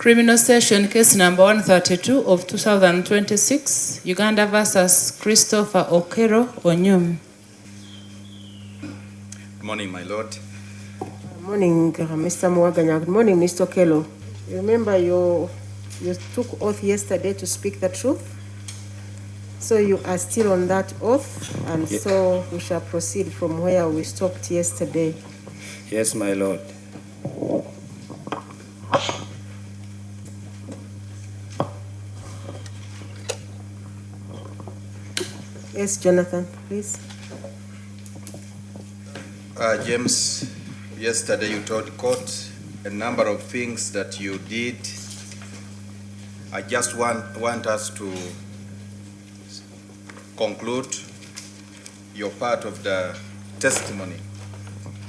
Criminal Session Case number 132 of 2026, Uganda versus Christopher Okello Onyum. Good morning, my lord. Good morning, Mr. Mwaganya. Good morning, Mr. Okello. Remember you took oath yesterday to speak the truth. So you are still on that oath, and so we shall proceed from where we stopped yesterday. Yes, my lord. Yes, Jonathan, please. James, yesterday you told court a number of things that you did. I just want us to conclude your part of the testimony.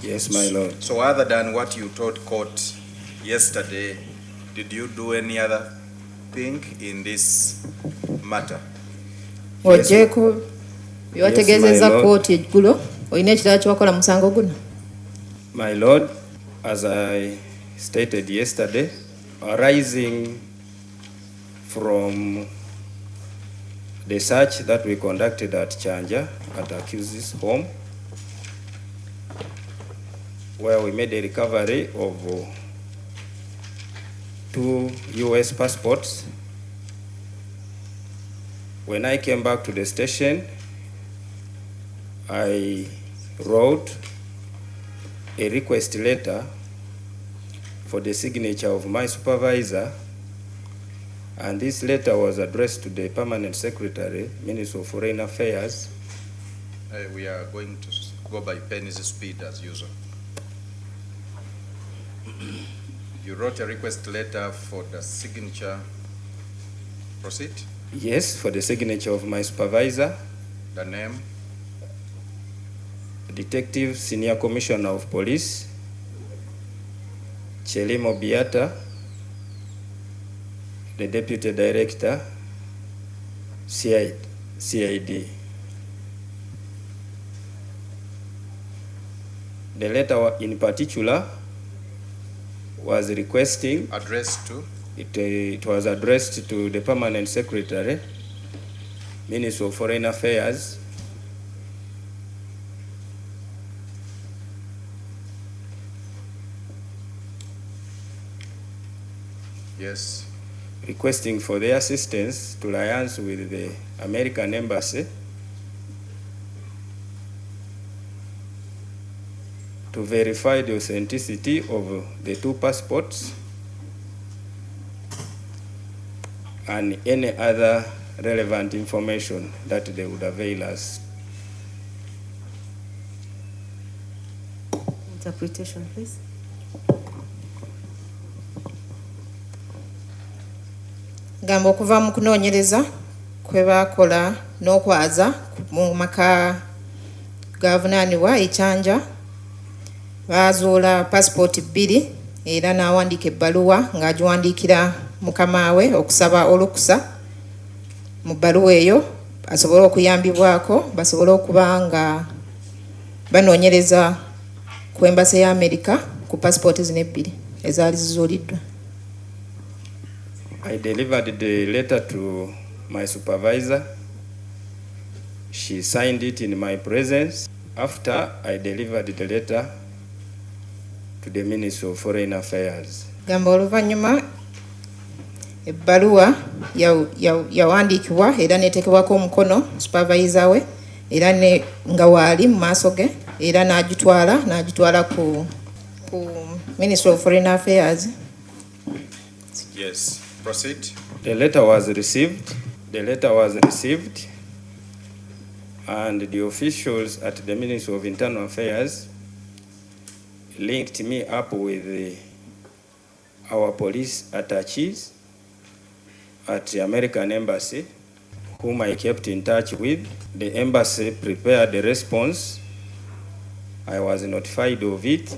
Yes, my lord. So other than what you told court yesterday, did you do any other thing in this matter? Yes, my lord, as I stated yesterday, arising from the search that we conducted at Chanja, at the accused's home, where we made a recovery of 2 US passports. When I came back to the station, I wrote a request letter for the signature of my supervisor, and this letter was addressed to the Permanent Secretary, Minister of Foreign Affairs. We are going to go by penny's speed as usual. You wrote a request letter for the signature. Proceed. Yes, for the signature of my supervisor. The name? Detective Senior Commissioner of Police, Chelimo Biata, the Deputy Director, CID. The letter in particular was requesting... Addressed to? It was addressed to the Permanent Secretary, Minister of Foreign Affairs, yes, requesting for their assistance to liaise with the American Embassy to verify the authenticity of the 2 passports and any other relevant information that they would avail us. Interpretation, please. Gamba okuva mu kunoonyereza kwe baakola n'okwaza mu maka gavunaanibwa ekyanja baazuula passport 2 era n'awandiika ebbaluwa ng'agiwandiikira mukama we okusaba olukusa mu bbaluwa eyo asobole okuyambibwako basobole okuba nga banoonyereza ku Embassy ya America ku passport zino 2 ezaali zizuuliddwa. I delivered the letter to my supervisor. She signed it in my presence. After I delivered the letter to the Minister of Foreign Affairs. Gamba oluvannyuma ebbaluwa yawandiikibwa era neteekebwako omukono supervisor we era nga waali mu maaso ge era n'agitwala ku Minister of Foreign Affairs. Yes, proceed. The letter was received. And the officials at the Ministry of Internal Affairs linked me up with our police attaches at the American Embassy, whom I kept in touch with. The embassy prepared the response. I was notified of it,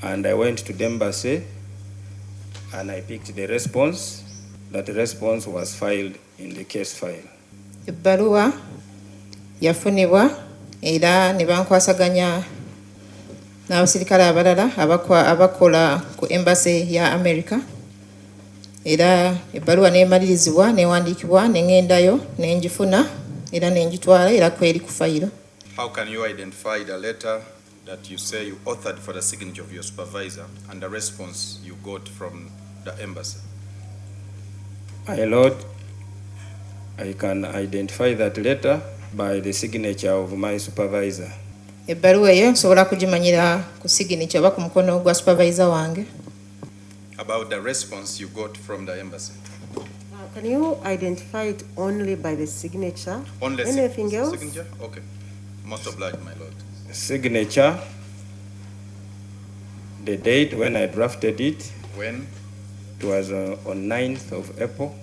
and I went to the embassy and I picked the response. That response was filed in the case file. Ebbaluwa yafunibwa era ne bankwasaganya n'abasirikale abalala abakola ku Embassy ya America era ebbaluwa neemalirizibwa neewandiikibwa ne ŋŋendayo ne ngifuna era ne ngitwala era kweri ku fayiro. How can you identify the letter that you say you authored for the signature of your supervisor and the response you got from the embassy? My Lord, I can identify that letter by the signature of my supervisor. Ebbaluwa eyo nsobola kugimanyira ku signature oba ku mukono gwa supervisor wange. About the response you got from the embassy? Can you identify it only by the signature? Only Anything else? signature? Okay. Most obliged, my lord. Signature, the date when I drafted it, When? it was on 9th of April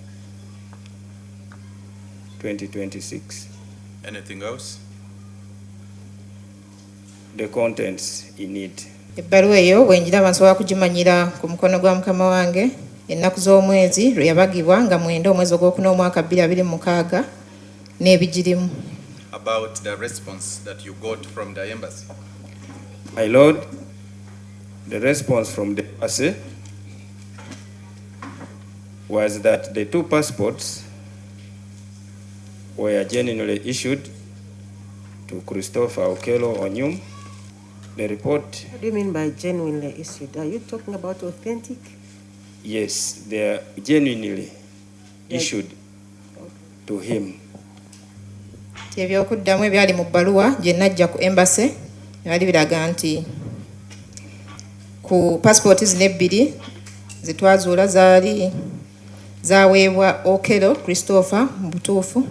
2026. Anything else? The contents in it. Ebbaluwa eyo bwenjiraba nsobola kugimanyira ku mukono gwa mukama wange ennaku z'omwezi lwe yabagibwa nga 9 omwezi ogwokuna omwaka 2026 n'ebigirimu. About the response that you got from the embassy? My Lord, the response from the embassy was that the 2 passports were genuinely issued to Christopher Okello Onyum. The report, What do you mean by genuinely issued? Are you talking about authentic? yes, they are genuinely issued to him. Ebyokuddamu ebyali mu bbaluwa gye najja ku embassy byali biraga nti ku passport zino 2 zitwazuula zaweebwa Okello Christopher mu butuufu.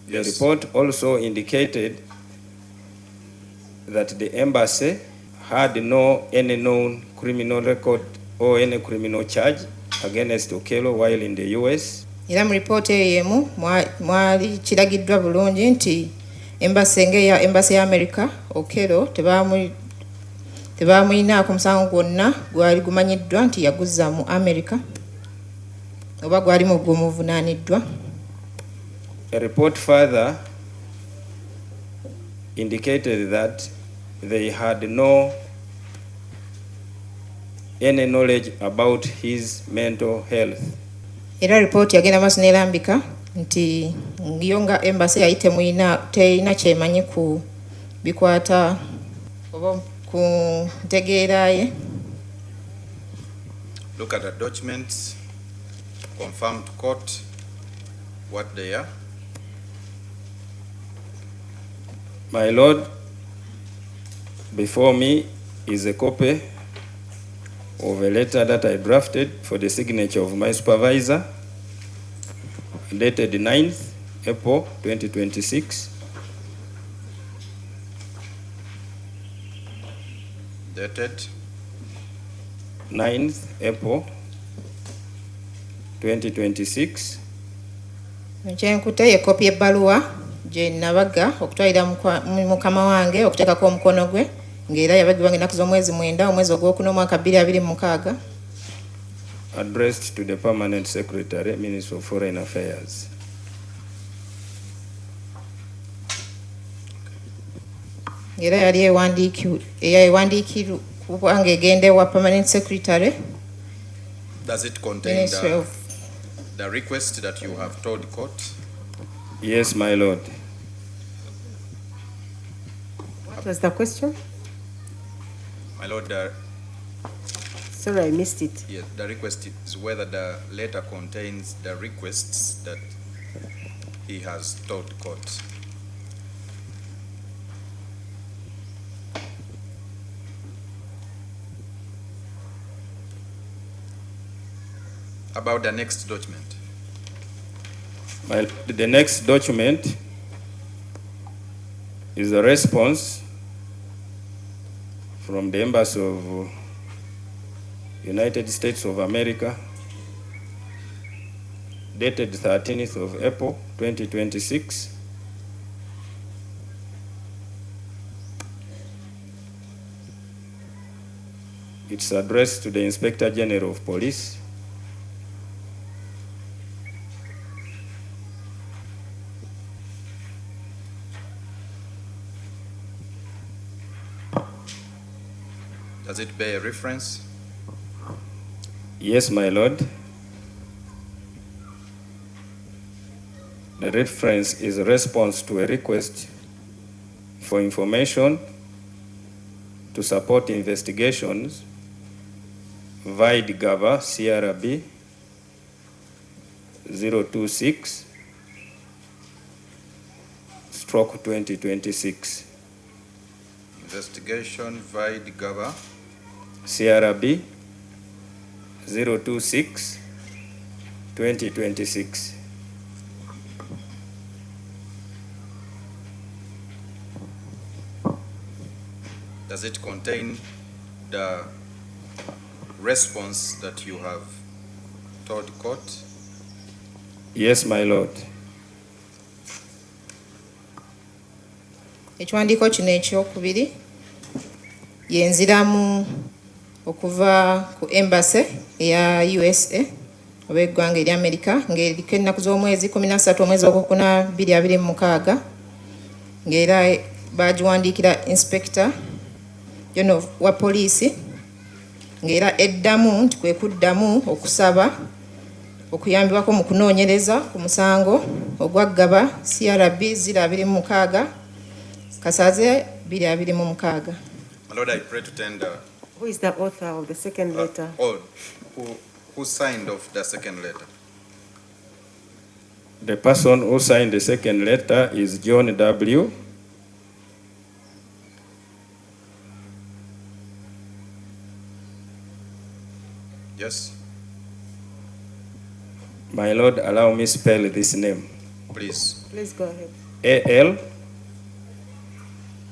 The report also indicated that the embassy had any known criminal record or any criminal charge against Okello while in the US. Era mu ripoota eyo yemu mwali kiragiddwa bulungi nti embassy ya America Okello tebamulinaako musango gwonna gwali gumanyiddwa nti yaguzza mu America oba gwali mu gumuvunaaniddwa. A report further indicated that they had any knowledge about his mental health. Era ripooti yagenda maaso n'erambika nti yo nga embassy yali terina kyemanyi ku bikwata oba ku ntegeera ye. Look at the documents, confirm to court what they are. My Lord, before me is a copy of a letter that I drafted for the signature of my supervisor, dated 9th April 2026. Dated 9th April 2026. Kyenkute ye kopi ebbaluwa gye nabaga okutwalira mukama wange okuteekako omukono gwe ng'era yabagibwa ng'ennaku z'omwezi 9 omwezi ogwokuna omwaka 2026. Addressed to the Permanent Secretary, Ministry of Foreign Affairs. Era yali ewandiikibwa ng'egenda ewa Permanent Secretary. Does it contain Ministry of the request that you have told court? Yes, my Lord. What was the question? My lord, Sorry, I missed it. yes, the request is whether the letter contains the requests that he has told court. About the next document. The next document is a response from the Embassy of United States of America, dated 13th of April 2026. It's addressed to the Inspector General of Police. Does it bear reference? Yes, my lord. The reference is a response to a request for information to support investigations Kiwedde CRB 026/2026. Investigation Kiwedde CRB 026/2026. Does it contain the response that you have told court? Yes, my lord. Ekiwandiiko kino ekyokubiri yenziramu okuva ku embassy eya USA oba eggwanga erya America ng'eriko ennaku z'omwezi 13 omwezi ogwokuna 2026 ng'era bagiwandiikira inspector general wa poliisi ng'era eddamu nti kwe kuddamu okusaba okuyambibwako mu kunoonyereza ku musango ogwaggaba CRB 026 Kasaze 2026. My Lord, I pray to tender. Who is the author of the second letter? Who signed off the second letter? The person who signed the second letter is John W. Yes, My lord, allow me spell this name. please. Please go ahead.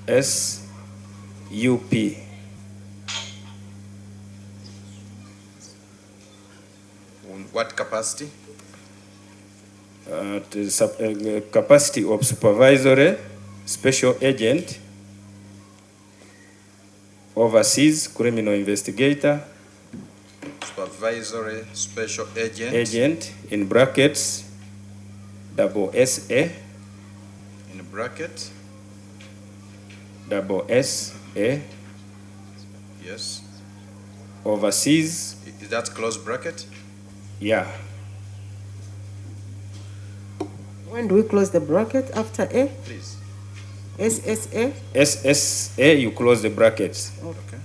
ALSUP. In what capacity? Capacity of supervisory special agent, overseas criminal investigator, Supervisory special agent in brackets, SA, in bracket. SA, Yes. overseas, Is that close bracket? yeah, When do we close the bracket after A? Please. SSA? SSA, you close the brackets. Okay.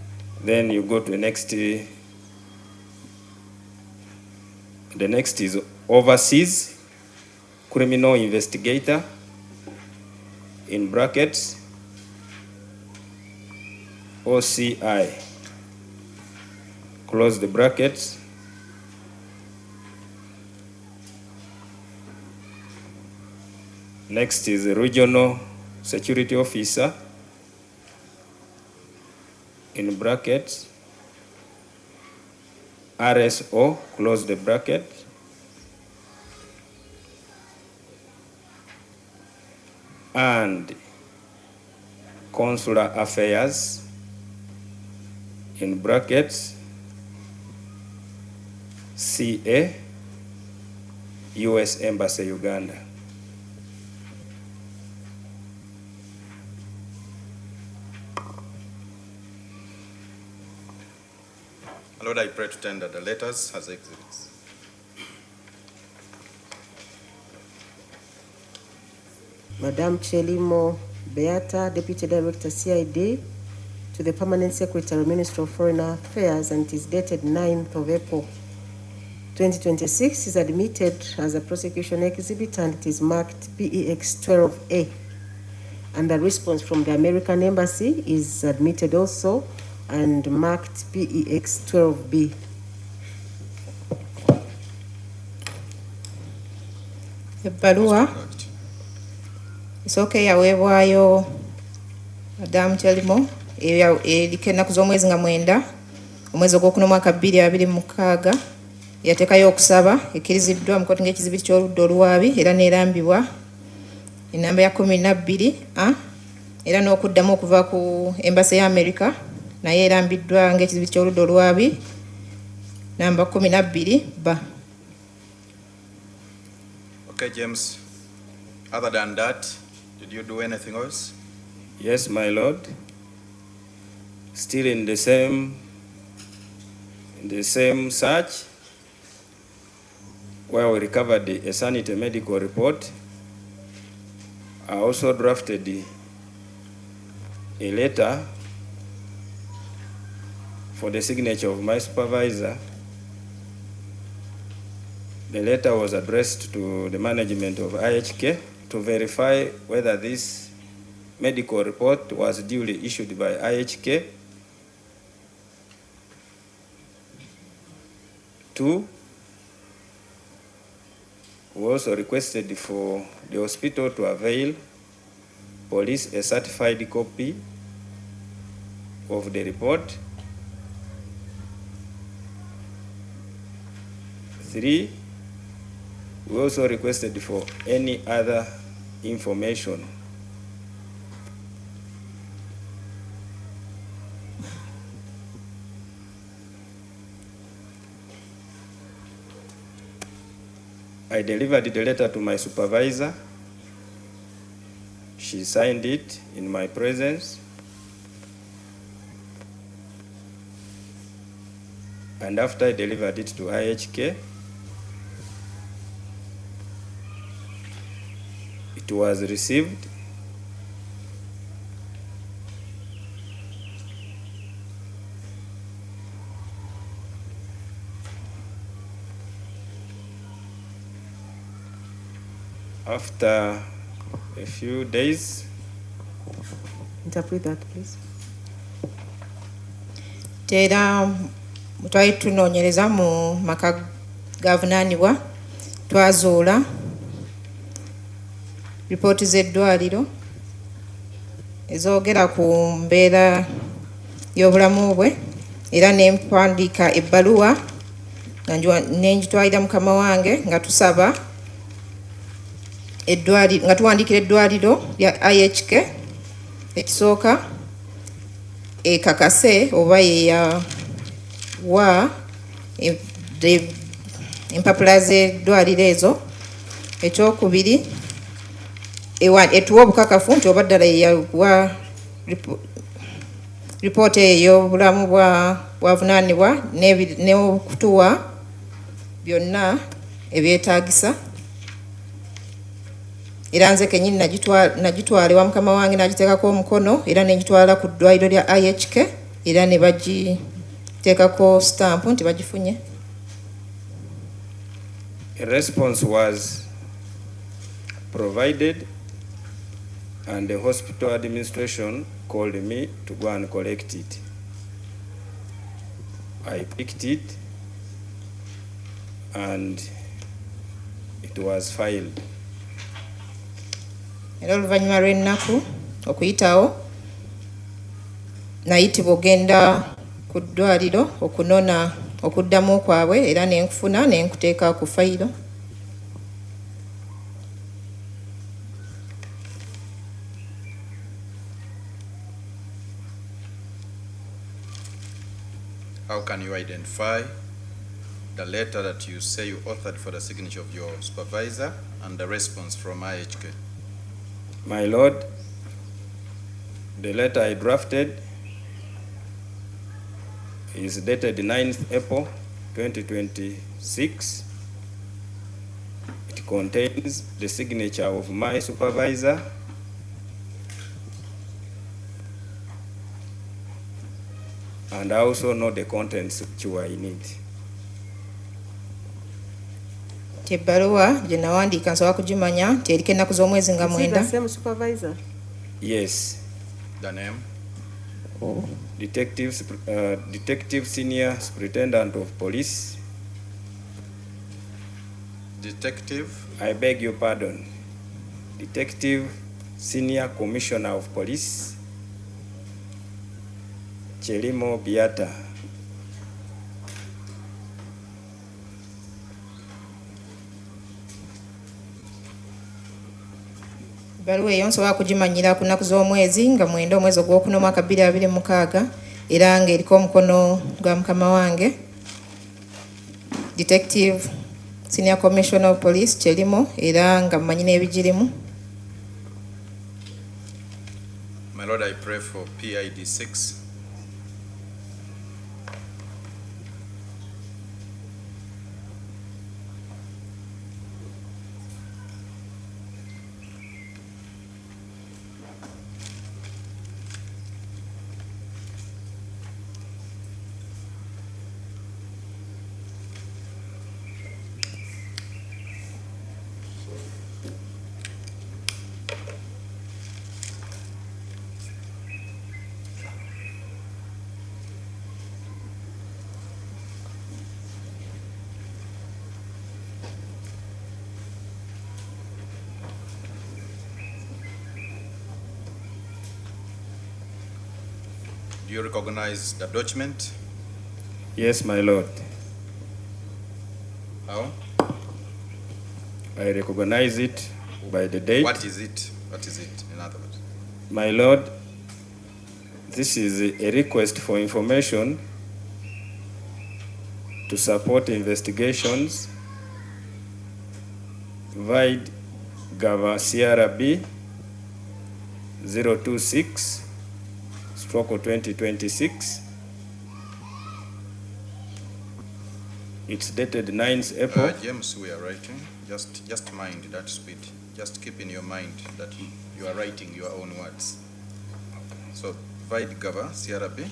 Then you go to the next. The next is overseas criminal investigator in brackets OCI. Close the brackets. Next is the regional security officer in brackets RSO, close the bracket. And consular affairs in brackets CA, US Embassy, Uganda. Lord, I pray to tender the letters as exhibits. Madam Chelimo Beata, Deputy Director CID, to the Permanent Secretary, Ministry of Foreign Affairs, and it is dated 9th of April 2026, is admitted as a prosecution exhibit and it is marked PEX 12A. And the response from the American Embassy is admitted also and marked PEX 12B. Ebbaluwa isooka yaweebwayo Madam Chelimo eriko ennaku z'omwezi nga 9 omwezi ogwokuna omwaka 2026 yateekayo okusaba ekkiriziddwa mu kkooti ng'ekizibiti ky'oludda oluwaabi era n'erambibwa enamba ya 12 era n'okuddamu okuva ku Embassy ya America naye erambiddwa ng'ekizibiti ky'oludda oluwaabi namba 12 ba. Okay, James. Other than that, did you do anything else? Yes, my lord. Still in the same search, where we recovered a sanitary medical report. I also drafted a letter for the signature of my supervisor. The letter was addressed to the management of IHK to verify whether this medical report was duly issued by IHK. 2, we also requested for the hospital to avail police a certified copy of the report. 3, we also requested for any other information. I delivered the letter to my supervisor. She signed it in my presence. And after I delivered it to IHK, it was received. After a few days, Interpret that, please. Tera twali tunoonyereza mu maka gavunaanibwa twazuula ripooti z'eddwaliro ezoogera ku mbeera y'obulamu bwe era ne mpandiika ebbaluwa ne ngitwalira mukama wange nga tusaba nga tuwandiikira eddwaliro lya IHK ekisooka ekakase oba yeyawa empapula z'eddwaliro ezo. Ekyokubiri etuwa obukakafu nti oba ddala yeyawa ripooti ey'obulamu bwavunaanibwa n'okutuwa byonna ebyetaagisa. Era nze kenyini nagitwala ewa mukama wange n'agiteekako omukono era n'egitwala ku ddwaliro lya IHK era ne bagiteekako stamp nti bagifunye. a response was provided and the hospital administration called me to go and collect it. I picked it and it was filed. Era oluvannyuma lw'ennaku okuyitawo nayitibwa ogenda ku ddwaliro okunona okuddamu kwabwe era nenkufuna nenkuteeka ku fayiro. How can you identify the letter that you say you authored for the signature of your supervisor and the response from IHK? My Lord, the letter I drafted is dated 9th April 2026. It contains the signature of my supervisor and I also know the contents which were in it. Ebbaluwa gye nawandiika nsobola kugimanya nti eriko ennaku z'omwezi nga 9. Is he the same supervisor? Yes. The name? Detective Senior Superintendent of Police. Detective? I beg your pardon. Detective Senior Commissioner of Police. Chelimo Biata. Ebbaluwa eyo nsobola kugimanyira ku nnaku z'omwezi nga 9 omwezi ogw'okuna omwaka 2026 era ng'eriko omukono gwa mukama wange Detective Senior Commissioner of Police Chelimo era nga mmanyi n'ebigirimu. My Lord, I pray for PID 6. Do you recognize the document? Yes, my lord. How? I recognize it by the date. What is it? What is it, in other words? My lord, this is a request for information to support investigations Vide Gava CRB 026/2026. It's dated 9th April. James, we are writing. Just mind that speed. Just keep in your mind that you are writing your own words. So, Vide Gava CRB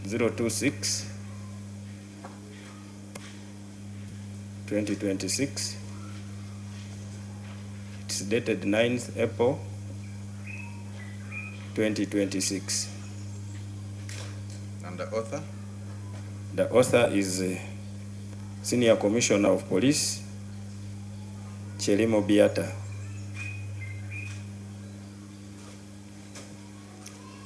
026/2026. It's dated 9th April 2026. And the author? The author is Senior Commissioner of Police, Chelimo Biata.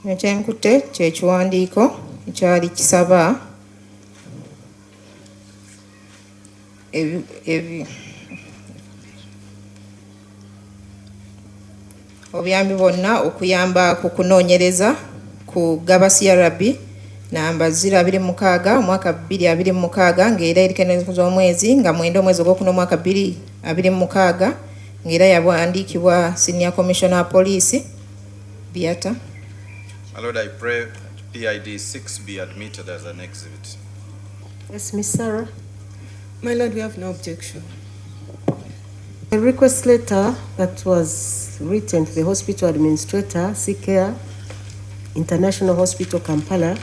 Ekyenkutte kyekiwandiiko ekyali kisaba obuyambi bwonna okuyamba ku kunoonyereza ku Gaba CRB namba 026 omwaka 2026 ng'era erikenezo z'omwezi nga 9 omwezi ogwokuna omwaka 2026 ng'era yawandiikibwa Senior Commissioner of Police Biata. My Lord, I pray PID 6 be admitted as an exhibit. Yes, Miss Sarah. My lord, we have no objection. A request letter that was written to the hospital administrator, CCare International Hospital, Kampala,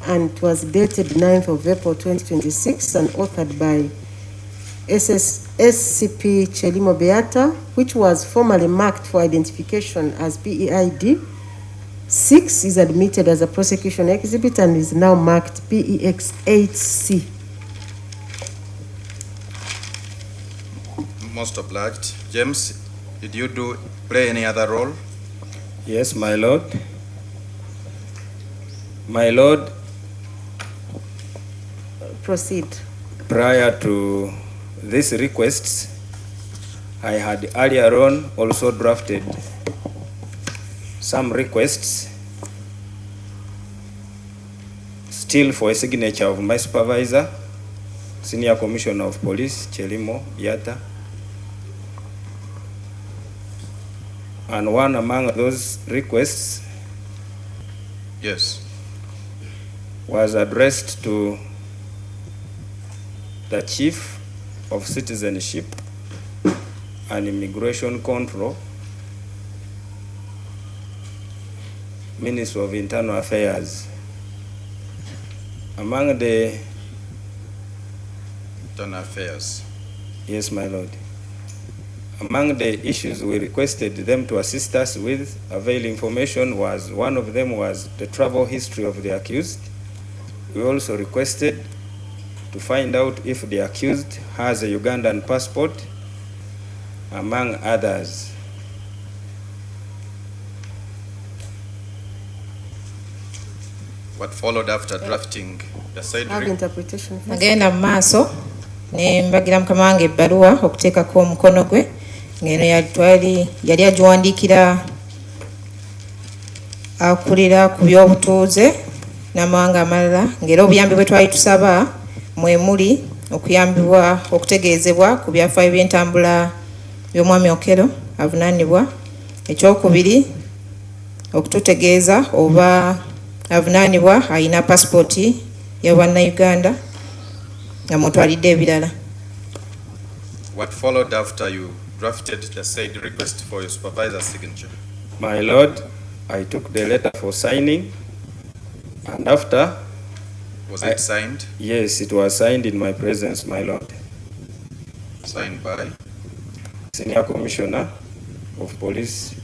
and it was dated 9th of April 2026 and authored by SCP Chelimo Beata, which was formally marked for identification as PEID. 6 is admitted as a prosecution exhibit and is now marked PEX 8C. Most obliged. James, did you play any other role? Yes, my lord. My lord, Proceed. prior to these requests, I had earlier on also drafted some requests still for a signature of my supervisor, Senior Commissioner of Police, Chelimo Biata. And one among those requests Yes. was addressed to the Chief of Citizenship and Immigration Control, Minister of Internal Affairs. Among the... Internal Affairs. Yes, my lord. Among the issues we requested them to assist us with, avail information was, one of them was the travel history of the accused. We also requested to find out if the accused has a Ugandan passport, among others. What followed after drafting the said Have interpretation first. Agenda mu maaso ne mbagira mukama wange ebbaluwa okuteekako omukono gwe ng'eno yali agiwandiikira akulira ku by'obutuuze n'amawanga amalala ng'era obuyambi bwe twali tusaba mwe muli okuyambibwa okutegeezebwa ku byafaayo by'entambula by'omwami Okello avunaanibwa. Ekyokubiri okututegeeza oba avunaanibwa alina pasipoti ya bannayuganda nga mutwalidde ebirala. What followed after you drafted the said request for your supervisor's signature? My lord, I took the letter for signing, and after... Was it signed? Yes, it was signed in my presence, my lord. Signed by? Senior Commissioner of Police,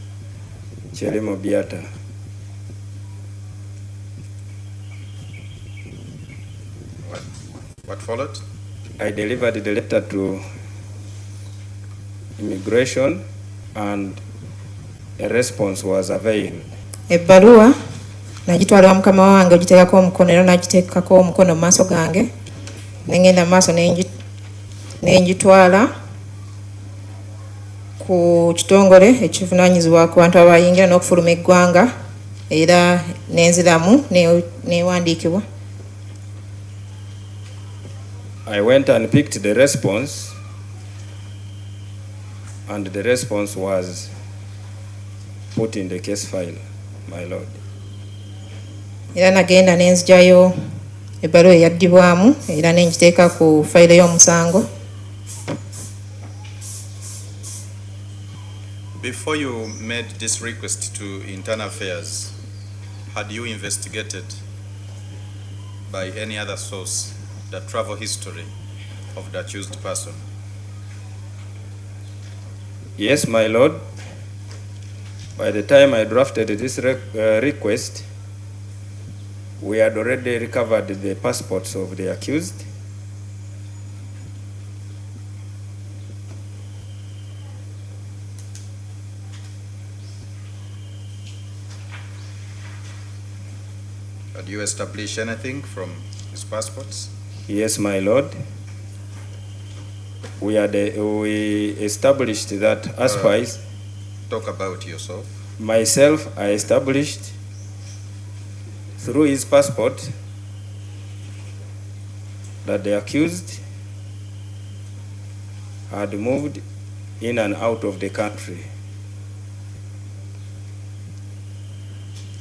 Chelimo Biata. What followed? I delivered the letter to Immigration and a response was availed. Ebbaluwa Nagitwala mukama wange ogiteekako omukono era nagiteekako omukono mu maaso gange. Nengenda mu maaso nenjitwala ku kitongole ekivunaanyizibwa ku bantu abayingira n'okufuluma eggwanga era nenziramu newandiikibwa. I went and picked the response, and the response was put in the case file, my lord. Era nagenda nenzijayo ebbaluwa eyaddibwamu era nenjiteeka ku fayiro y'omusango. Before you made this request to Internal Affairs, had you investigated by any other source the travel history of the accused person? Yes, my lord. By the time I drafted this request, we had already recovered the passports of the accused. Had you established anything from his passports? Yes, my lord. We established that as spies. Talk about yourself. Myself, I established through his passport that the accused had moved in and out of the country.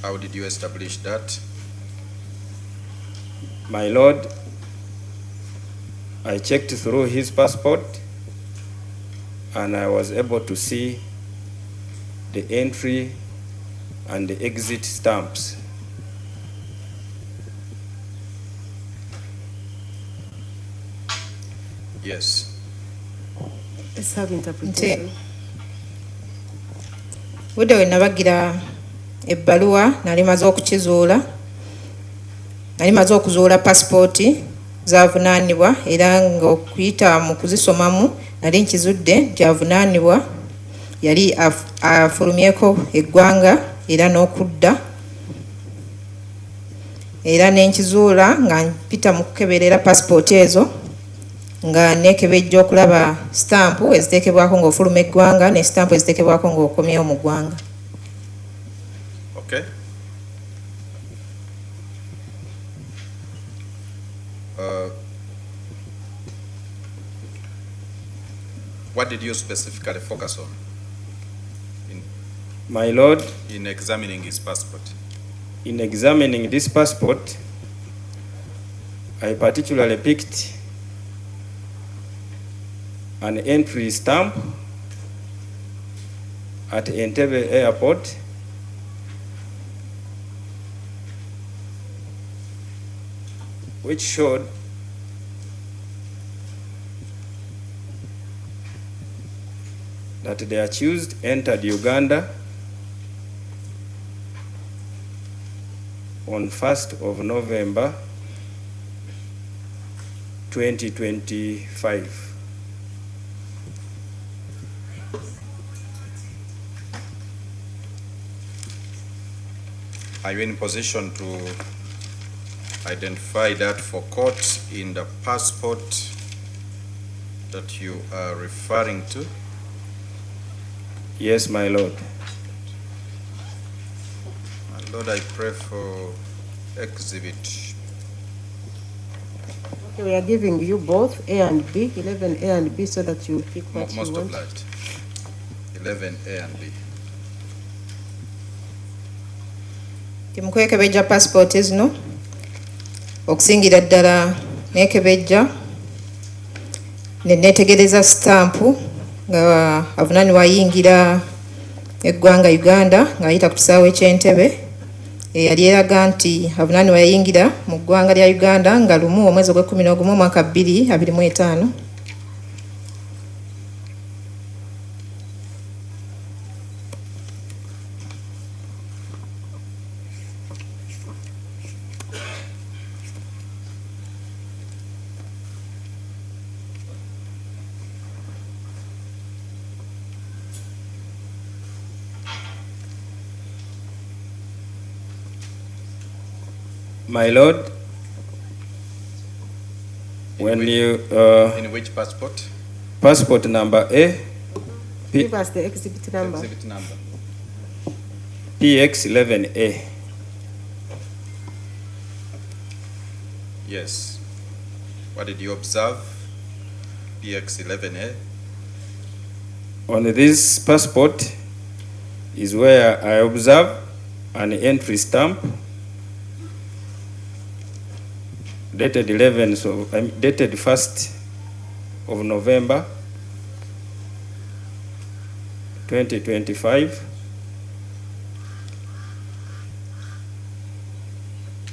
How did you establish that? My lord, I checked through his passport and I was able to see the entry and the exit stamps. Yes. Let's have interpretation. Budde we nabagira ebbaluwa nali maze okuzuula passport zavunaanibwa era ng'okuyita mu kuzisomamu nali nkizudde nti avunaanibwa yali afulumyeko eggwanga era n'okudda era n'enkizuula nga mpita mu kukeberera passport ezo nga nekebejja okulaba stampu eziteekebwako ng'ofuluma eggwanga ne stampu eziteekebwako ng'okomyewo mu ggwanga. Okay. What did you specifically focus on My lord, in examining his passport? in examining this passport, I particularly picked an entry stamp at Entebbe Airport which showed that the accused entered Uganda on 1st of November 2025. Are you in position to identify that for court in the passport that you are referring to? Yes, my lord. My Lord, I pray for exhibit. Okay, we are giving you both A and B, 11A and B, so that you pick what you Most want. obliged. 11A and B. Timukwekebejja passport zino okusingira ddala nekebejja nenetegereza stampu nga avunaanibwa ayingira eggwanga Uganda ng'ayita ku kisaawe ky'Entebbe eyali eraga nti avunaanibwa yayingira mu ggwanga lya Uganda nga 1 omwezi ogw'Ekkumi mwaka 2025. My Lord, when you In which passport? passport number A, Give us the exhibit number. Exhibit number. PX11A. Yes. What did you observe? PX11A. On this passport is where I observe an entry stamp dated 1st of November 2025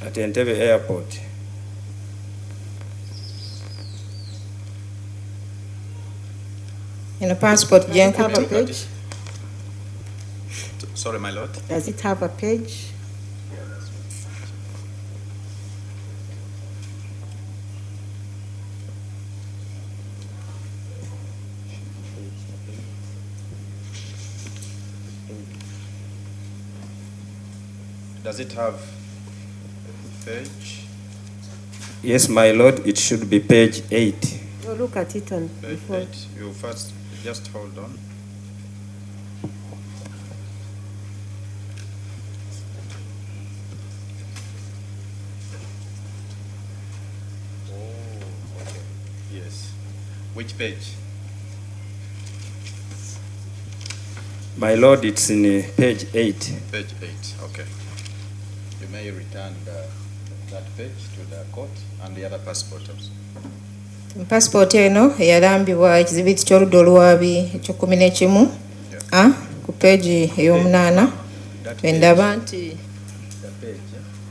at Entebbe Airport. In a passport, Does it have a Look at page? it. Sorry, my lord. Does it have a page? Does it have a page? Yes, my Lord, it should be page 8. Oh, look at it and Page before. 8. You first just hold on. Oh, okay. Yes. Which page? My Lord, it's in page 8. Page 8. Okay. You may return that page to the court and the other passport also. Passport eno eyalambibwa ekizibiti ky'oludda olwabi eky'okkumi n'ekimu ku peegi ey'omunaana endaba nti The page,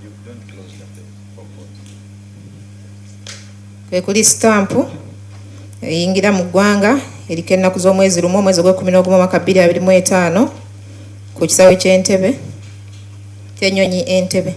you don't close the page for court. kwe kuli sitampu eyingira mu ggwanga eriko ennaku z'omwezi lumu omwezi ogw'ekkumi n'ogumu omwaka 2025 ku kisaawe ky'Entebbe ky'ennyonyi Entebbe.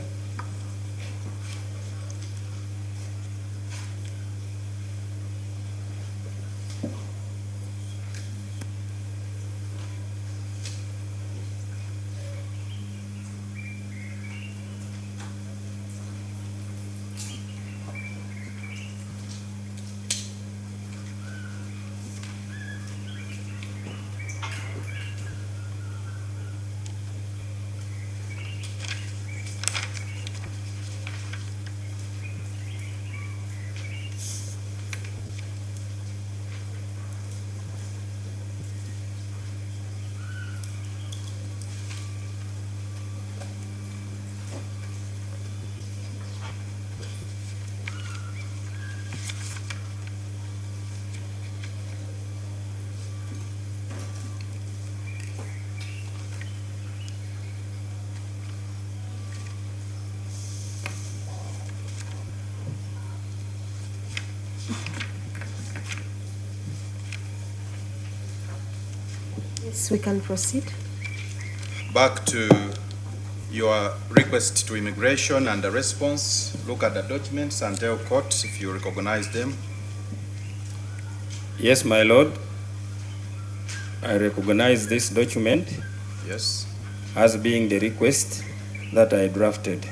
Yes, we can proceed. Back to your request to immigration and the response. Look at the documents and tell court if you recognize them. Yes, my Lord, I recognize this document Yes. as being the request that I drafted.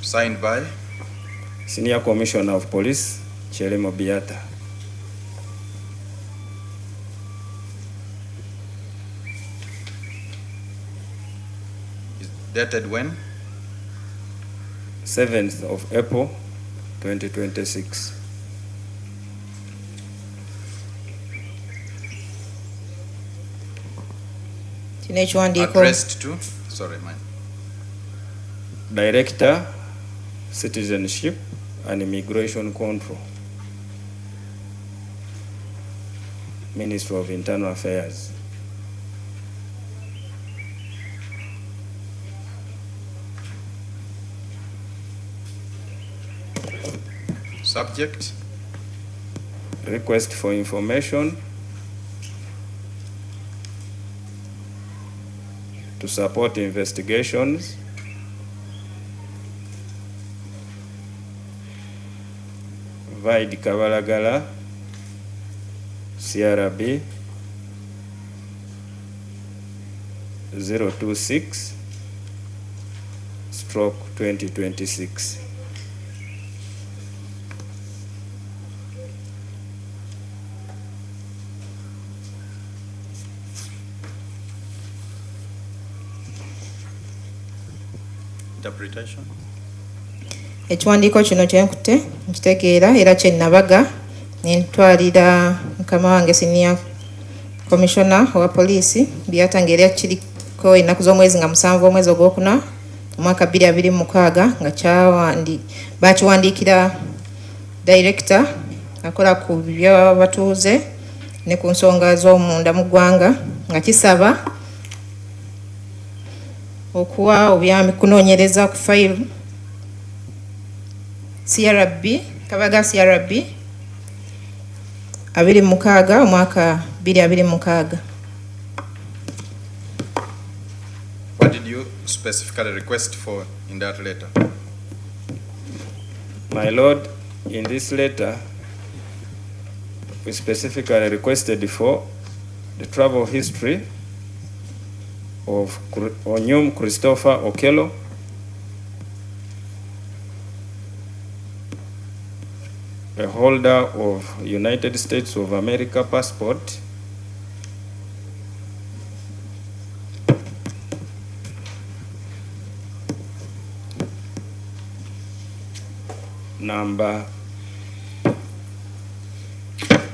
Signed by Senior Commissioner of Police, Chelemo Biata. dated when? 7th of April, 2026. Kino ekiwandiiko Addressed to? Sorry, mine. Director, Citizenship and Immigration Control, Ministry of Internal Affairs. Subject? Request for information to support investigations Vaid Kabalagala, CRB, 026/2026. Interpretation. Ekiwandiiko kino kyenkutte nkitegeera era kyennabaga nentwalira mukama wange senior commissioner wa poliisi byatangira kiriko ennaku z'omwezi nga 7 omwezi ogwokuna omwaka 2026 nga bakiwandiikira director akola ku byabatuuze ne ku nsonga z'omunda mu ggwanga nga kisaba okuwa obyami kunoonyereza ku file CRB Kabaga CRB 26 omwaka 2026. What did you specifically request for in that letter? My Lord, in this letter, we specifically requested for the travel history of Onyum Christopher Okello, a holder of United States of America passport, number.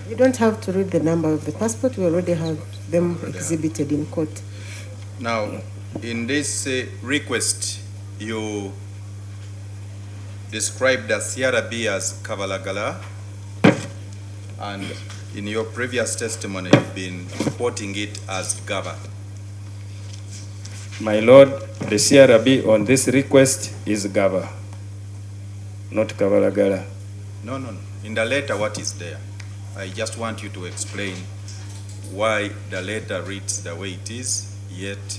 You don't have to read the number of the passport. We already have them exhibited in court. Now, in this request, you described the CRB as Kabalagala, and in your previous testimony, you've been quoting it as Gaba. My Lord, the CRB on this request is Gaba, not Kabalagala. No. In the letter, what is there? I just want you to explain why the letter reads the way it is, yet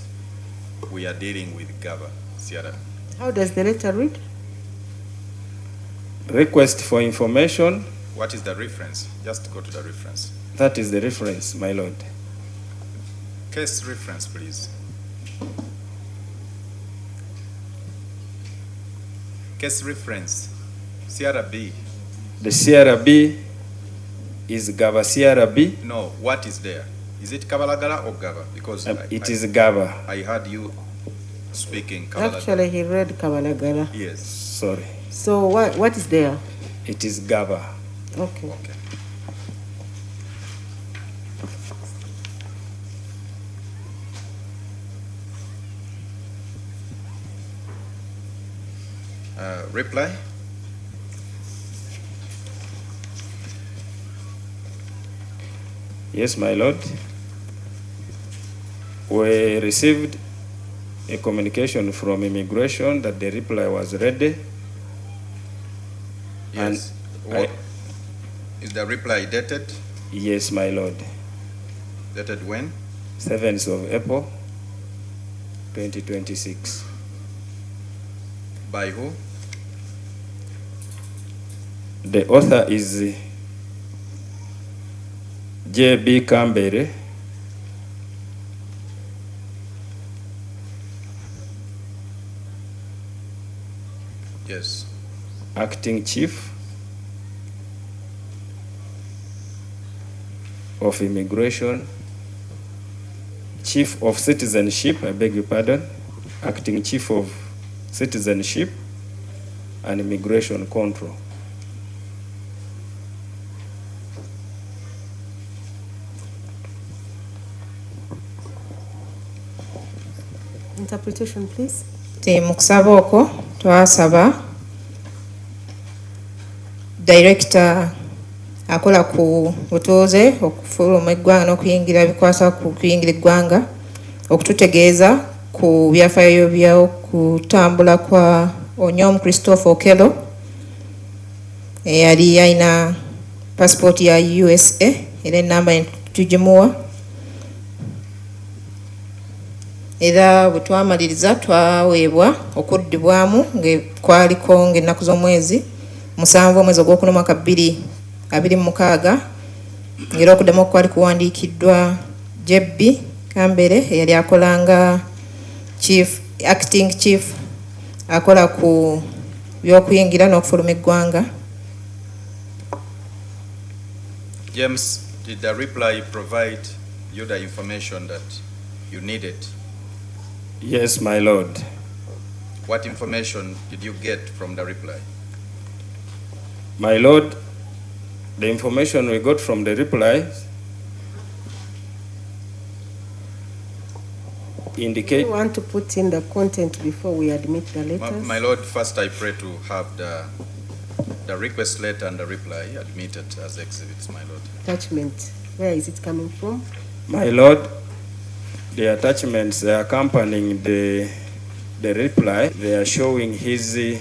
we are dealing with Gaba, CRB. How does the letter read? Request for information. What is the reference? Just go to the reference. That is the reference, my Lord. Case reference, please. Case reference, CRB. The CRB is Gaba CRB. No, what is there? Is it Kabalagala or Gaba? Because it is Gaba. I heard you speaking Kabalagala. Actually, he read Kabalagala. Yes. Sorry. So what is there? It is Gaba. Okay. Reply. Yes, my Lord. We received a communication from immigration that the reply was ready. Yes. Is the reply dated? Yes, my Lord. Dated when? 7th of April, 2026. By who? The author is J.B. Kambere, yes, Acting Chief of Immigration, Chief of Citizenship, I beg your pardon, Acting Chief of Citizenship and Immigration Control. Interpretation, please. Mu kusaba okwo twasaba director akola ku butuuze okufuluma eggwanga n'okuyingira bikwasa ku kuyingira eggwanga okututegeeza ku byafaayo by'okutambula kwa Onyom Christopher Okello eyali alina passport ya USA era enamba tugimuwa. Era bwe twamaliriza twaweebwa okuddibwamu ng'ekwaliko ng'ennaku z'omwezi 7 omwezi ogwokuna omwaka 2026 ng'era okuddamu kwali kuwandiikiddwa JB Kambere eyali akolanga chief acting chief akola ku byokuyingira n'okufuluma eggwanga. James, did the reply provide you the information that you needed? Yes, my lord. What information did you get from the reply? My lord, the information we got from the reply indicate. You want to put in the content before we admit the letters? My lord, first I pray to have the request letter and the reply admitted as exhibits, my lord. Attachment, where is it coming from? My lord, the attachments accompanying the reply, they are showing his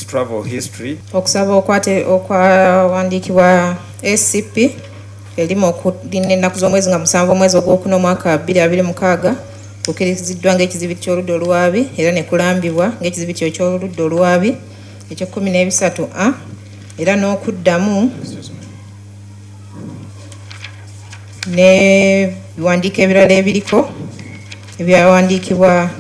travel history. Okusaba okwawandiikibwa SCP erimu okudinda ennaku z'omwezi nga 7 omwezi ogwokuna omwaka 2026 kukiriziddwa ng'ekizibiti ky'oludda oluwaabi era ne kulambibwa ng'ekizibiti eky'oludda oluwaabi ekyo13A era n'okuddamu ne biwandiiko ebirala ebiriko ebyawandiikibwa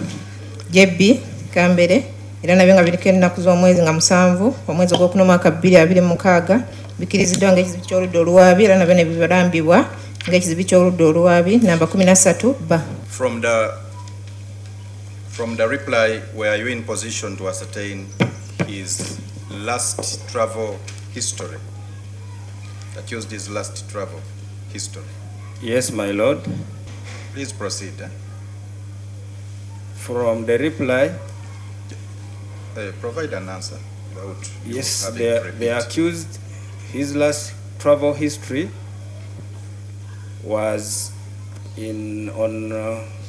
Jebbi Kambere era nabyo nga biriko ennaku z'omwezi nga 7 omwezi ogwokuna omwaka 2026 bikiriziddwa ng'ekizibiti ky'oludda oluwaabi era nabyo ne bibalambibwa ng'ekizibiti ky'oludda oluwaabi namba 13B. From the reply, were you in position to ascertain his last travel history? That used his last travel history? Yes, my lord. Please proceed. From the reply, provide an answer. Yes, the accused, his last travel history was on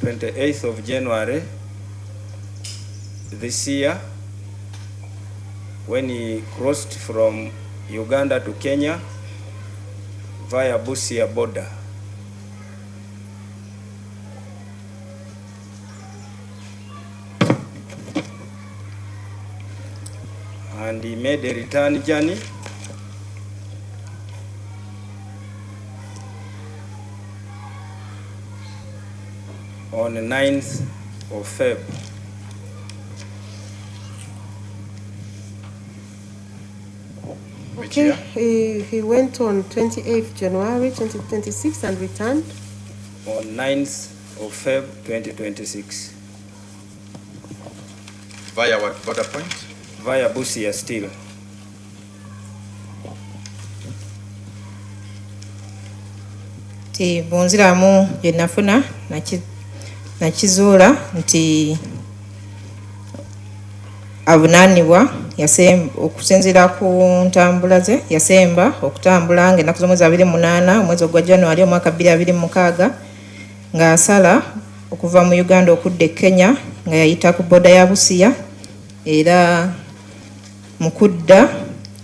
28th of January this year, when he crossed from Uganda to Kenya via Busia border. And he made a return journey on the 9th of February. Okay, he went on 28th January 2026 and returned? On 9th of February 2026. Via what border point? Via Busia still. Ti bunziramu gye nafuna nakizuula nti avunaanibwa okusinziira ku ntambula ze yasemba okutambula ng'ennaku z'omwezi 28 omwezi ogwa January omwaka 2026 ng'asala okuva mu Uganda okudda e Kenya nga yayita ku boda ya Busia era mu kudda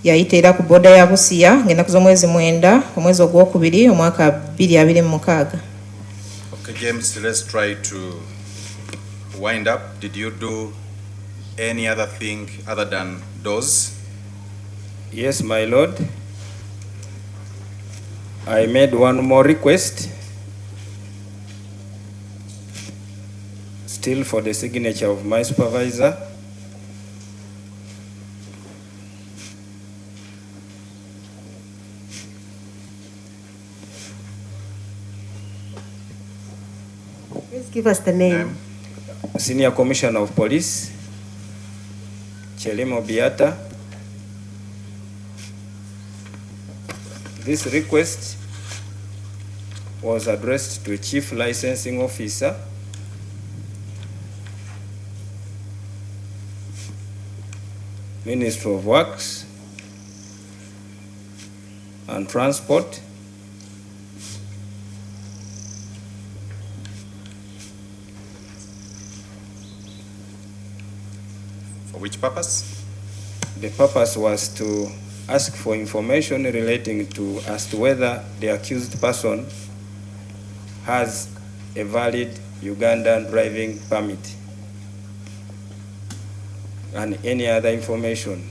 yayita era ku boda ya Busia ng'ennaku z'omwezi 9 omwezi ogwokubiri omwaka 2026. Okay, James, let's try to wind up. Did you do any other thing other than those? Yes, my lord. I made one more request, still for the signature of my supervisor. Please give us the name. Senior Commissioner of Police, Chelimo Biata. This request was addressed to Chief Licensing Officer, Ministry of Works and Transport, For which purpose? The purpose was to ask for information relating to as to whether the accused person has a valid Ugandan driving permit and any other information.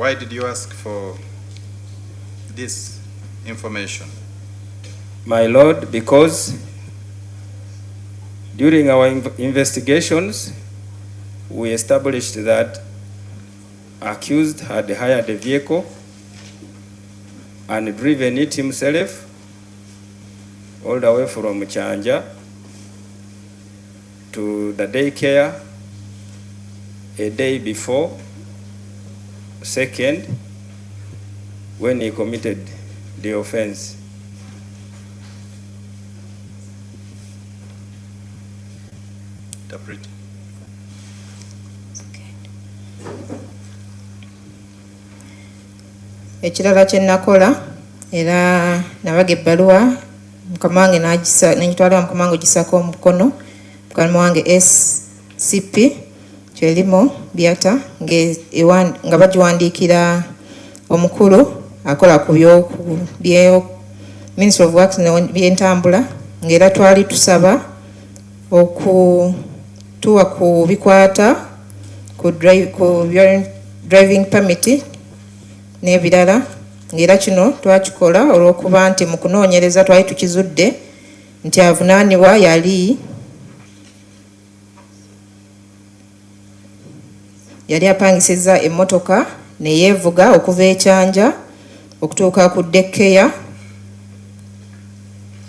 Why did you ask for this information? My Lord, because during our investigations, we established that accused had hired a vehicle and driven it himself all the way from Chanja to the daycare a day before, second, when he committed the offense. Interpret. Ekirala kye nakola era nabaga ebbaluwa mukama wange n'agitwala mukama wange ogisako omukono mukama wange SCP Kyelimo Byata nga bagiwandiikira omukulu akola ku Ministry of Works by'entambula ng'era twali tusaba okutuwa ku bikwata ku driving permit n'ebirala ng'era kino twakikola olw'okuba nti mu kunoonyereza twali tukizudde nti avunaanibwa yali apangisizza emmotoka ne yeevuga okuva ekyanja okutuuka ku daycare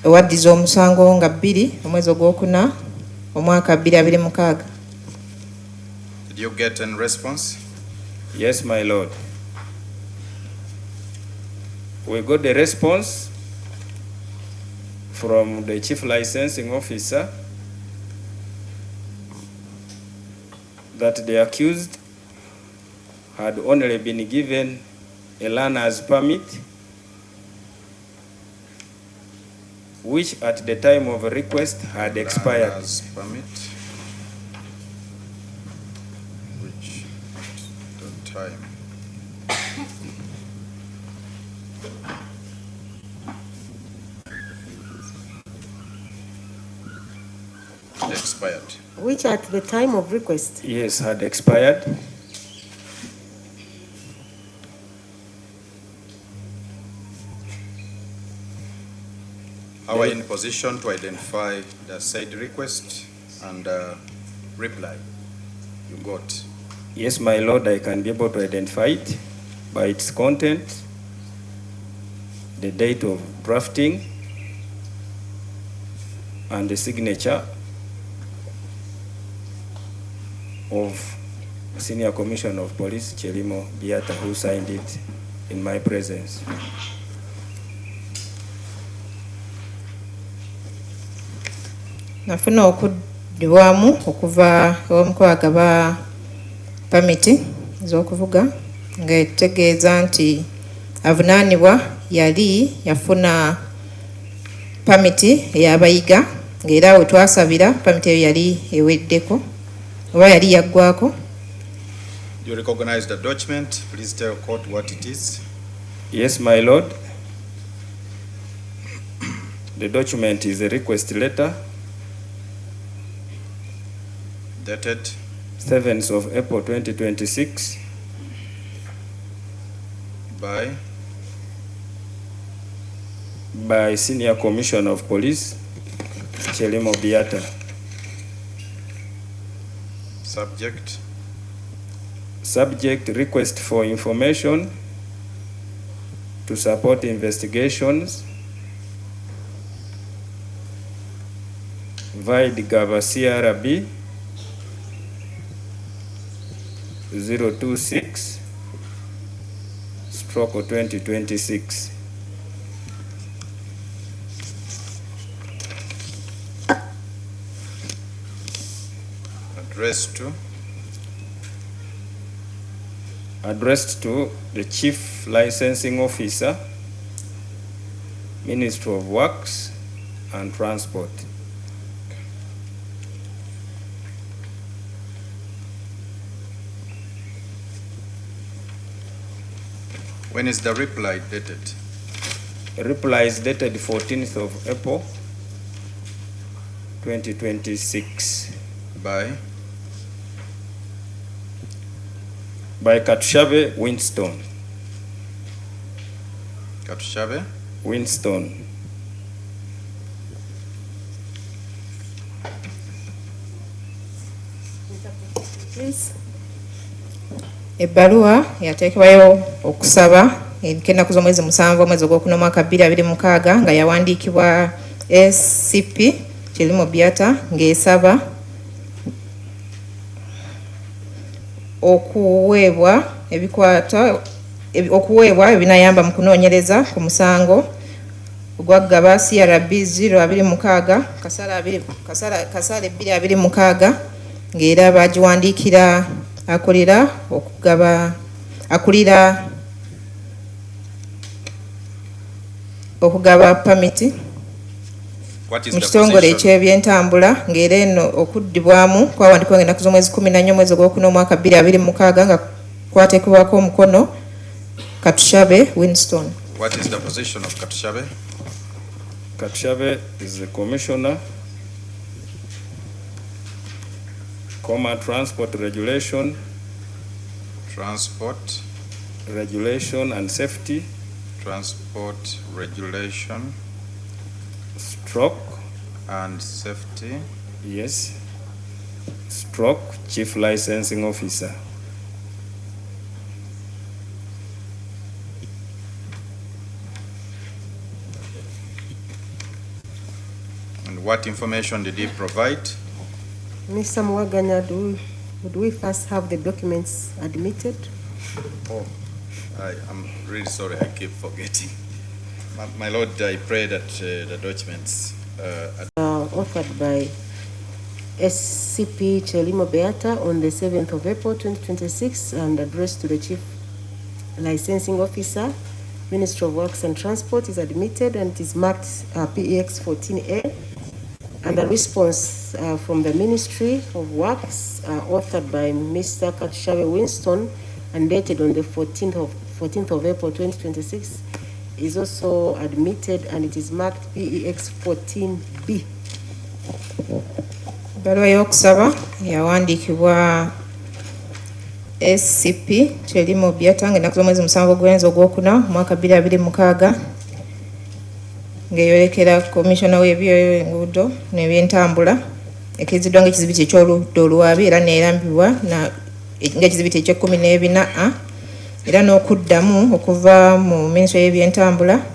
ewaddiza omusango nga 2 omwezi ogwokuna omwaka 2026. Did you get a response? Yes, my Lord. We got the response from the Chief Licensing Officer that the accused had only been given a learner's permit, which at the time of request had expired. Learner's permit, which at the time expired. Which at the time of request? Yes, had expired. Are we in position to identify the said request and reply you got? Yes, my Lord, I can be able to identify it by its content, the date of drafting, and the signature of Senior Commissioner of Police, Kyelimo Byata, who signed it in my presence. Nafuna okuddibwamu okuva omukulu agaba pamiti ez'okuvuga nga etegeeza nti avunaanibwa yali yafuna pamiti ey'abayiga ng'era we twasabira pamiti eyo yali eweddeko oba yali yaggwako. You recognize the document? Please tell court what it is. Yes, my Lord. The document is a request letter Dated 7th of April 2026 by Senior Commissioner of Police, Kyelimo Byata. Subject request for information to support investigations via Gava CRB 026/2026. Addressed to the Chief Licensing Officer, Ministry of Works and Transport. When is the reply dated? The reply is dated 14th of April 2026 by by Katushabe Winston. Katushabe Winston. Please. Ebbaluwa yateekebwayo okusaba ennaku z'omwezi 7 omwezi ogwokuna omwaka 2026 nga yawandiikibwa SCP Kirimo Byata ng'esaba okuweebwa ebinayamba mu kunoonyereza ku musango ogwaggaba CRB 026 kasala 226 ng'era bagiwandiikira akulira okugaba pamiti mu kitongole ekyebyentambula ng'era eno okuddibwamu kwawandikibwa ng'ennaku z'omwezi 14 omwezi ogwokuna omwaka 2026 nga kwateekebwako omukono Katushabe Winston. What is the position of Katushabe? Katushabe is the Commissioner, Transport Regulation, Transport and Safety, Transport Regulation Stroke and Safety. Yes. Stroke Chief Licensing Officer. And what information did he provide? Mr. Mwaganya, would we first have the documents admitted? Oh, I am really sorry, I keep forgetting. My Lord, I pray that the documents Authored by SCP Kirimo Byata on the 7th of April 2026 and addressed to the Chief Licensing Officer, Ministry of Works and Transport is admitted and it is marked PEX 14A. And the response from the Ministry of Works, authored by Mr. Katushabe Winston and dated on the 14th of April 2026, is also admitted and it is marked PEX 14B. Ebbaluwa y'okusaba yawandiikibwa SCP Kirimo Byata ng'ennaku z'omwezi 7 ogw'omwezi ogwokuna omwaka 2026 ng'eyolekera Commissioner w'ebyenguudo n'ebyentambula ekiriziddwa ng'ekizibiti eky'oludda olwabi era neerambibwa ng'ekizibiti eky'14A era n'okuddamu okuva mu Ministry y'ebyentambula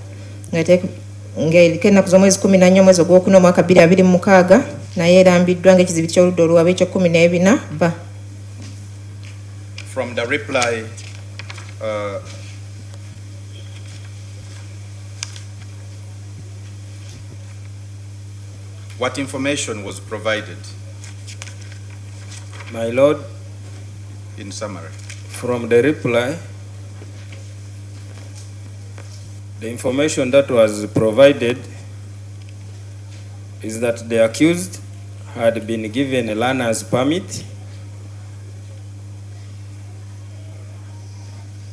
ng'eriko ennaku z'omwezi 14 omwezi ogwokuna omwaka 2026 naye erambiddwa ng'ekizibiti ky'oludda olwabi ekyo14B. From the reply, what information was provided? My Lord, in summary. From the reply, the information that was provided is that the accused had been given a learner's permit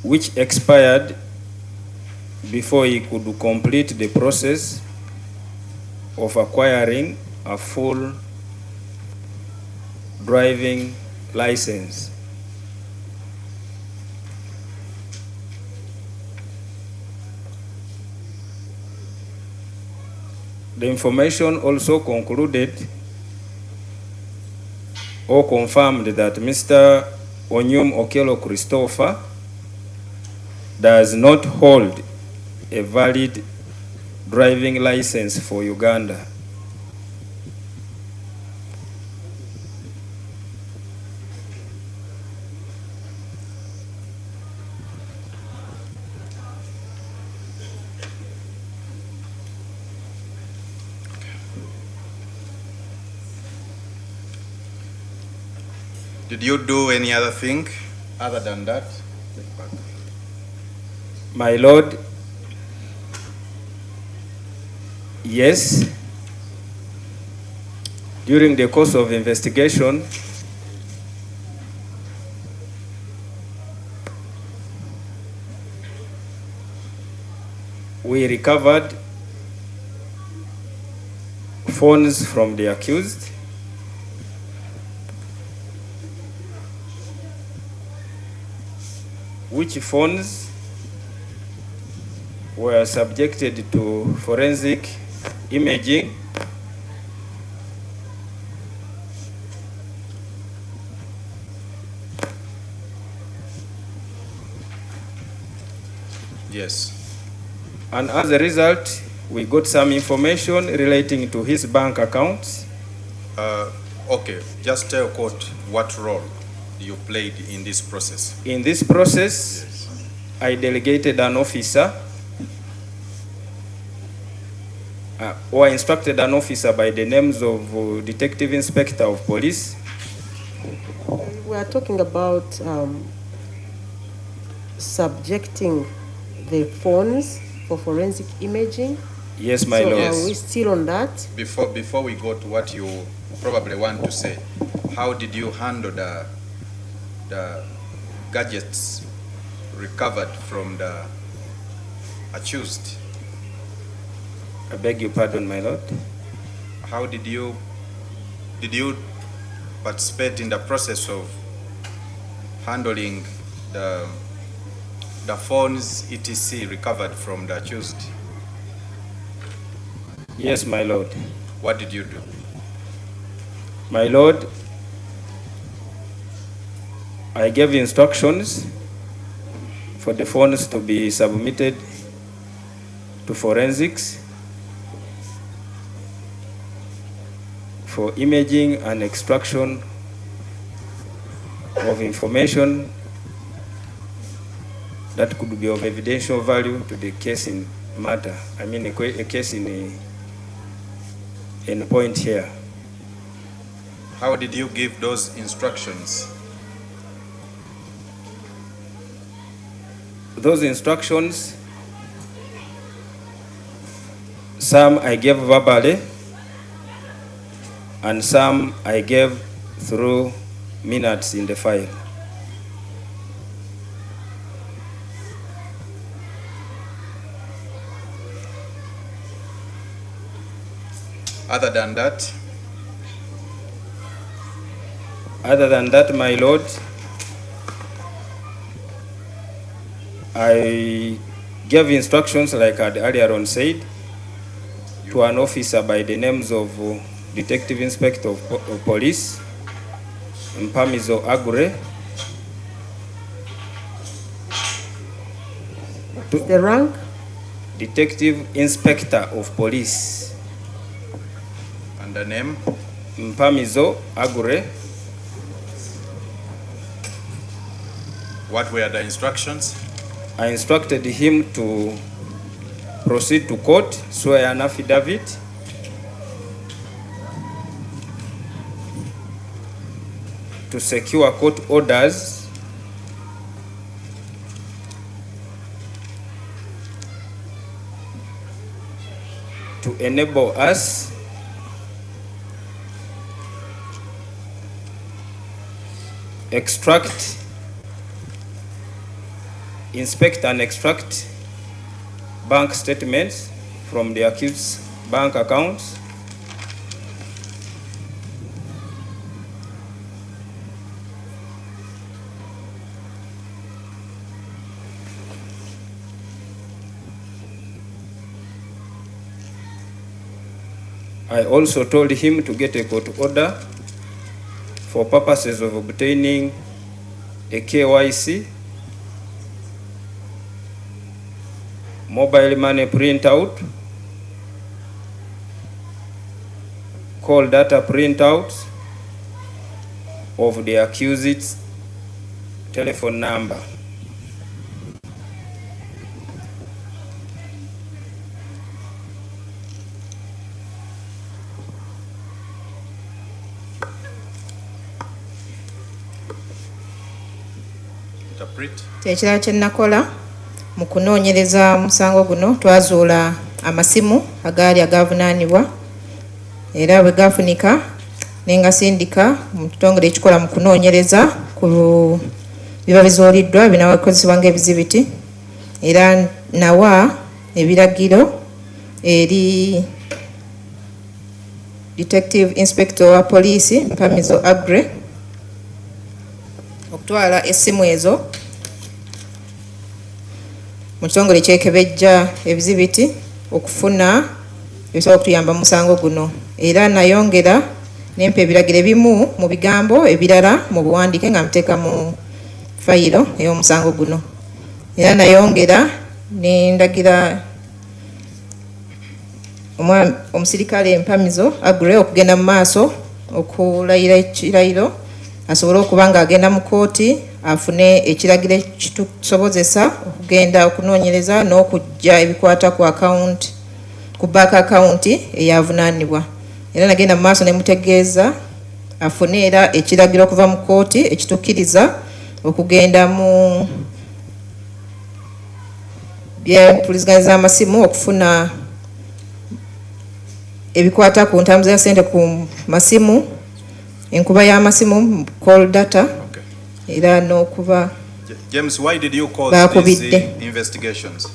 which expired before he could complete the process of acquiring a full driving license. The information also concluded or confirmed that Mr. Okello Christopher does not hold a valid driving license for Uganda. Did you do any other thing other than that? My Lord, yes. During the course of investigation, we recovered phones from the accused, which phones were subjected to forensic imaging, Yes. and as a result, we got some information relating to his bank accounts. Okay, just tell court what role you played in this process. In this process, I delegated an officer or instructed an officer by the names of Detective Inspector of Police. We are talking about subjecting the phones for forensic imaging. Yes, my So lord. are we still on that? Before we go to what you probably want to say, how did you handle the gadgets recovered from the accused? I beg your pardon, my lord. How did you participate in the process of handling the phones etc recovered from the accused? Yes, my lord. What did you do? My lord, I gave instructions for the phones to be submitted to forensics for imaging and extraction of information that could be of evidential value to the case in matter. I mean, a case in point here. How did you give those instructions? Those instructions, some I gave verbally, and some I gave through minutes in the file. Other than that, my lord, I gave instructions, like I had earlier on said, to an officer by the names of Detective Inspector of Police, Mumaso Agure. The rank? Detective Inspector of Police. and the name? Mumaso Agure. What were the instructions? I instructed him to proceed to court, swear an affidavit, to secure court orders to enable us inspect and extract bank statements from the accused's bank accounts, I also told him to get a court order for purposes of obtaining a KYC, mobile money printout, call data printouts of the accused's telephone number. Ekirala kye nakola mu kunoonyereza musango guno, twazuula amasimu agaali agavunaanibwa era bwe gafunika ne ngasindika mu kitongole ekikola mu kunoonyereza ku biba bizuuliddwa binaakozesebwa ng'ebizibiti, era nawa ebiragiro eri Detective Inspector wa Poliisi Mumaso Agure okutwala essimu ezo mu kitongole kyekebejja ebizibiti okufuna ebisobola okutuyamba mu musango guno, era nayongera nempa ebiragiro ebimu mu bigambo ebirala mu buwandiike nga mteeka mu fayiro ey'omusango guno, era nayongera nendagira omusirikale Mpamizo Agre okugenda mu maaso okulayira ekirayiro asobole okuba nga agenda mu kooti afune ekiragiro ekitusobozesa okugenda okunoonyereza n'okujja ebikwata ku bank account eyavunaanibwa, era nagenda mu maaso ne mutegeeza afune era ekiragiro okuva mu kooti ekitukkiriza okugenda mu byempuliziganya z'amasimu okufuna ebikwata ku ntambuza ya ssente ku masimu, enkuba y'amasimu, call data, era n'okuba James, why did you cause these investigations?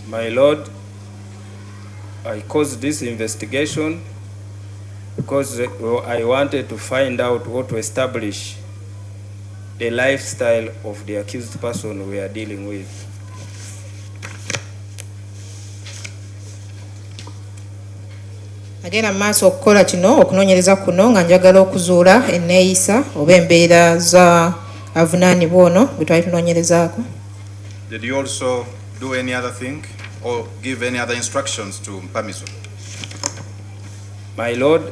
My Lord, I caused this investigation because I wanted to find out what to establish the lifestyle of the accused person we are dealing with. Agenda maaso okukola kino okunoonyereza kuno nga njagala okuzuula enneeyisa oba embeera za avunaanibwa ono gwe twali tunoonyerezaako. Did you also do any other thing or give any other instructions to Mpamizo? My Lord,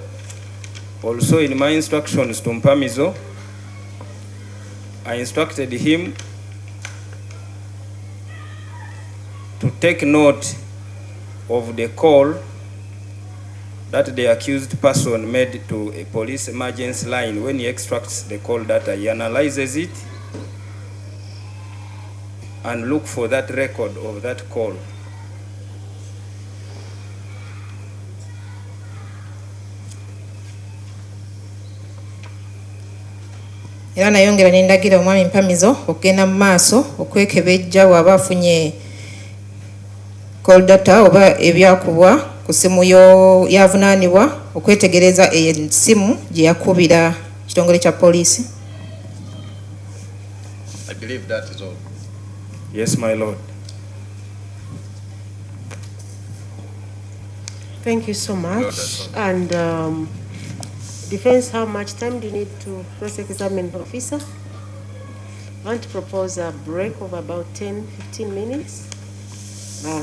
also in my instructions to Mpamizo, I instructed him to take note of the call that the accused person made to a police emergency line. When he extracts the call data, he analyzes it and look for that record of that call. Era nayongera nendagira omwami Mpamizo okugenda mu maaso okwekebejja waba afunye call data oba ebyakubwa ku simu yavunaanibwa okwetegereza esimu gye yakubira kitongole kya poliisi. I believe that is all. Yes, my Lord. Thank you so much. And defense, how much time do you need to cross-examine officer? I want to propose a break of about 10-15 minutes.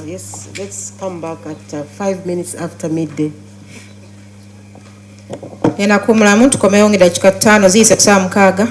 Yes, let's come back at 5 minutes after midday. Yena kumulamu tukomeyo ngi dakika 5 ziyise ku ssaawa 6.